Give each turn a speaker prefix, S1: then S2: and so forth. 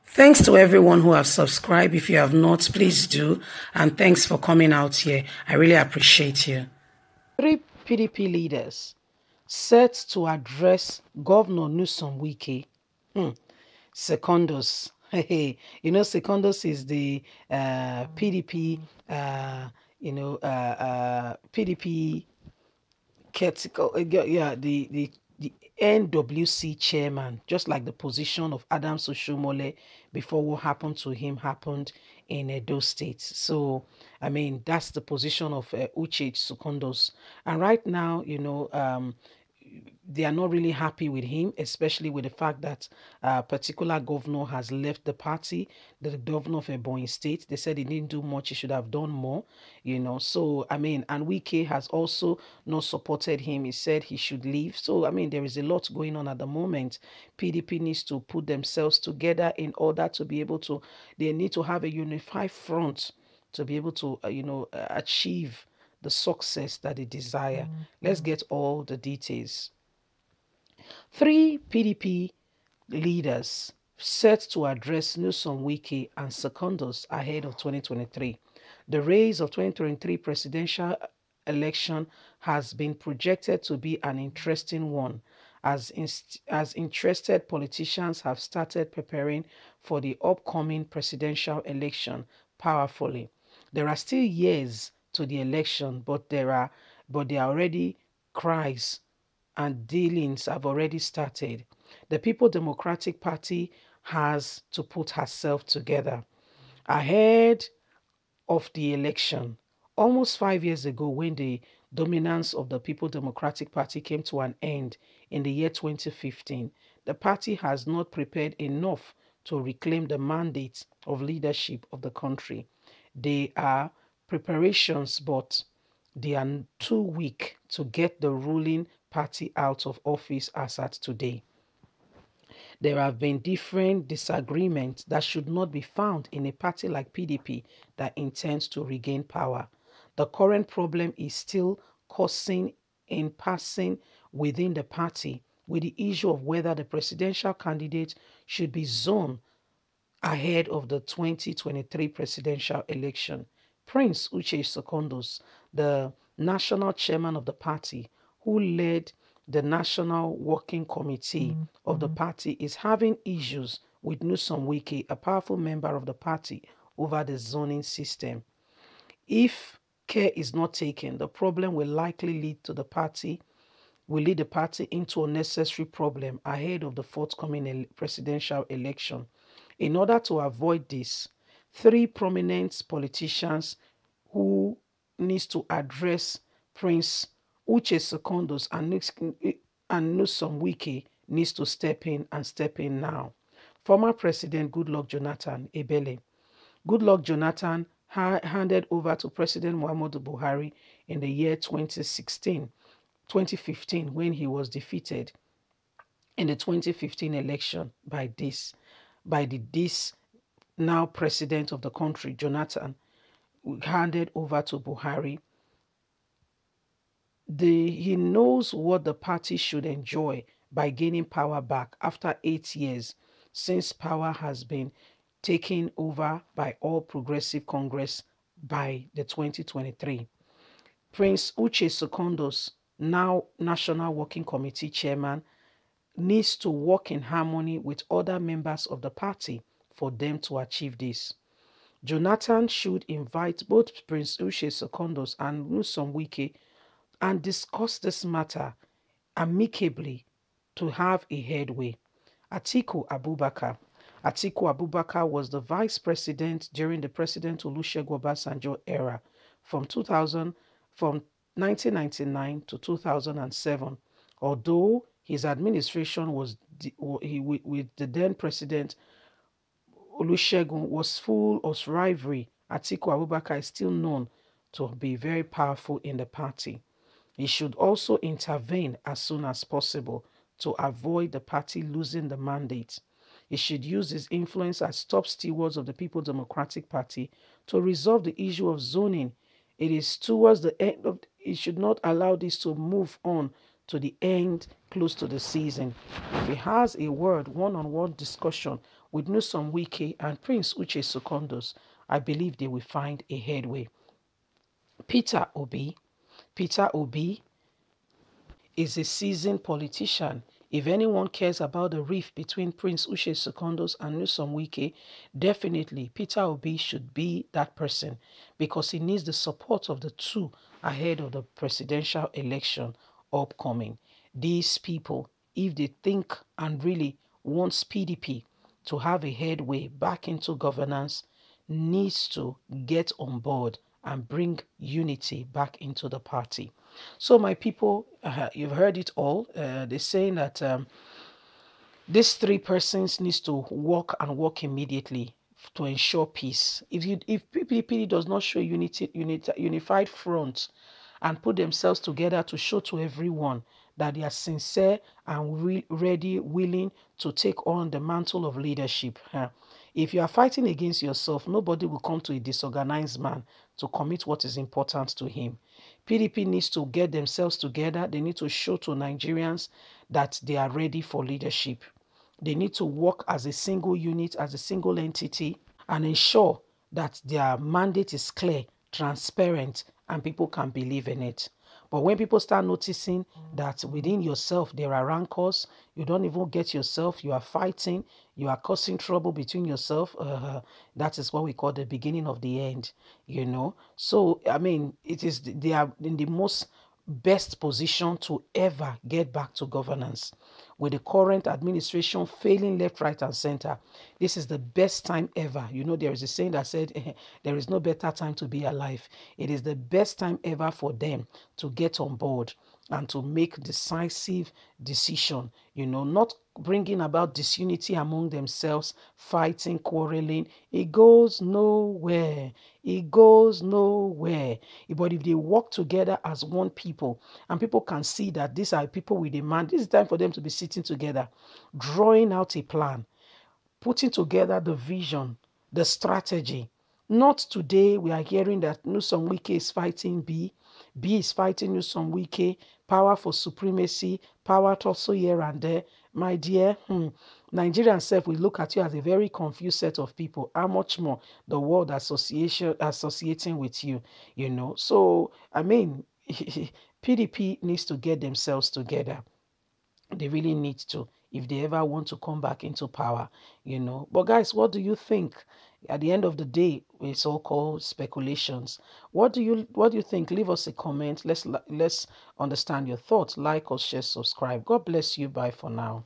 S1: Thanks to everyone who have subscribed. If you have not, please do. And thanks for coming out here. I really appreciate you. 3 PDP leaders set to address Governor Newsom Wike. Secondus. Hey, you know, Secondus is the PDP, PDP the NWC chairman, just like the position of Adam Soshomole before what happened to him happened in Edo State. So, I mean, that's the position of Uche Secondus. And right now, they are not really happy with him, especially with the fact that a particular governor has left the party, the governor of Ebonyi State. They said he didn't do much, he should have done more, So, I mean, and Wike has also not supported him. He said he should leave. So, I mean, there is a lot going on at the moment. PDP needs to put themselves together in order to be able to, they need to have a unified front to be able to, achieve the success that they desire. Let's get all the details. 3 PDP leaders set to address Newsom Wike and Secondus ahead of 2023. The race of 2023 presidential election has been projected to be an interesting one, as interested politicians have started preparing for the upcoming presidential election powerfully. There are still years to the election, but there are already cries and dealings have already started. The People Democratic Party has to put herself together ahead of the election. Almost 5 years ago, when the dominance of the People Democratic Party came to an end in the year 2015, the party has not prepared enough to reclaim the mandate of leadership of the country. They are preparations, but they are too weak to get the ruling party out of office as at today. There have been different disagreements that should not be found in a party like PDP that intends to regain power. The current problem is still causing in passing within the party, with the issue of whether the presidential candidate should be zoned ahead of the 2023 presidential election. Prince Uche Secondus, the national chairman of the party, who led the National Working Committee of the party, is having issues with Newsom Wike, a powerful member of the party, over the zoning system. If care is not taken, the problem will likely lead the party into unnecessary problem ahead of the forthcoming presidential election. In order to avoid this, 3 prominent politicians who needs to address Prince Uche Secondus and Newsom Wike needs to step in now. Former President Goodluck Jonathan Ebele. Goodluck Jonathan handed over to President Muhammadu Buhari in the year 2015 when he was defeated in the 2015 election by the now president of the country, Jonathan, handed over to Buhari. He knows what the party should enjoy by gaining power back after 8 years since power has been taken over by All Progressive Congress by the 2023. Prince Uche Secondus, now National Working Committee chairman, needs to work in harmony with other members of the party for them to achieve this. Jonathan should invite both Prince Uche Secondus and Newsom Wike and discuss this matter amicably to have a headway. Atiku Abubakar was the vice president during the President Olusegun Obasanjo era from 1999 to 2007. Although his administration was with the then President Olusegun was full of rivalry, Atiku Abubakar is still known to be very powerful in the party. He should also intervene as soon as possible to avoid the party losing the mandate. He should use his influence as top stewards of the People Democratic Party to resolve the issue of zoning It is towards the end of, it should not allow this to move on to the end, close to the season. If he has a word, one-on-one discussion with Nyesom Wike and Prince Uche Secondus, I believe they will find a headway. Peter Obi. Peter Obi is a seasoned politician. If anyone cares about the rift between Prince Uche Secondus and Nyesom Wike, definitely Peter Obi should be that person, because he needs the support of the two ahead of the presidential election upcoming. These people, if they think and really want PDP to have a headway back into governance, needs to get on board and bring unity back into the party. So my people, you've heard it all. They're saying that these three persons needs to work and work immediately to ensure peace. If PPP does not show unified front and put themselves together to show to everyone that they are sincere and ready, willing to take on the mantle of leadership. If you are fighting against yourself, nobody will come to a disorganized man to commit what is important to him. PDP needs to get themselves together. They need to show to Nigerians that they are ready for leadership. They need to work as a single unit, as a single entity, and ensure that their mandate is clear, transparent, and people can believe in it. But when people start noticing that within yourself there are rancors, you don't even get yourself, you are fighting, you are causing trouble between yourself, that is what we call the beginning of the end, you know. So, I mean, they are in the most best position to ever get back to governance. With the current administration failing left, right, and center, this is the best time ever. You know, there is a saying that said, there is no better time to be alive. It is the best time ever for them to get on board and to make decisive decision, you know, not bringing about disunity among themselves, fighting, quarreling. It goes nowhere. It goes nowhere. But if they work together as one people, and people can see that these are people with a man, this is time for them to be sitting together, drawing out a plan, putting together the vision, the strategy. Not today we are hearing that Nyesom Wike is fighting B, B is fighting Nyesom Wike, power for supremacy, power also here and there. My dear, Nigerian self will look at you as a very confused set of people. How much more the world associating with you, you know. So, I mean, PDP needs to get themselves together. They really need to, if they ever want to come back into power, you know. But guys, what do you think? At the end of the day, it's all called speculations. What do you think? Leave us a comment. Let's understand your thoughts. Like or share, subscribe. God bless you. Bye for now.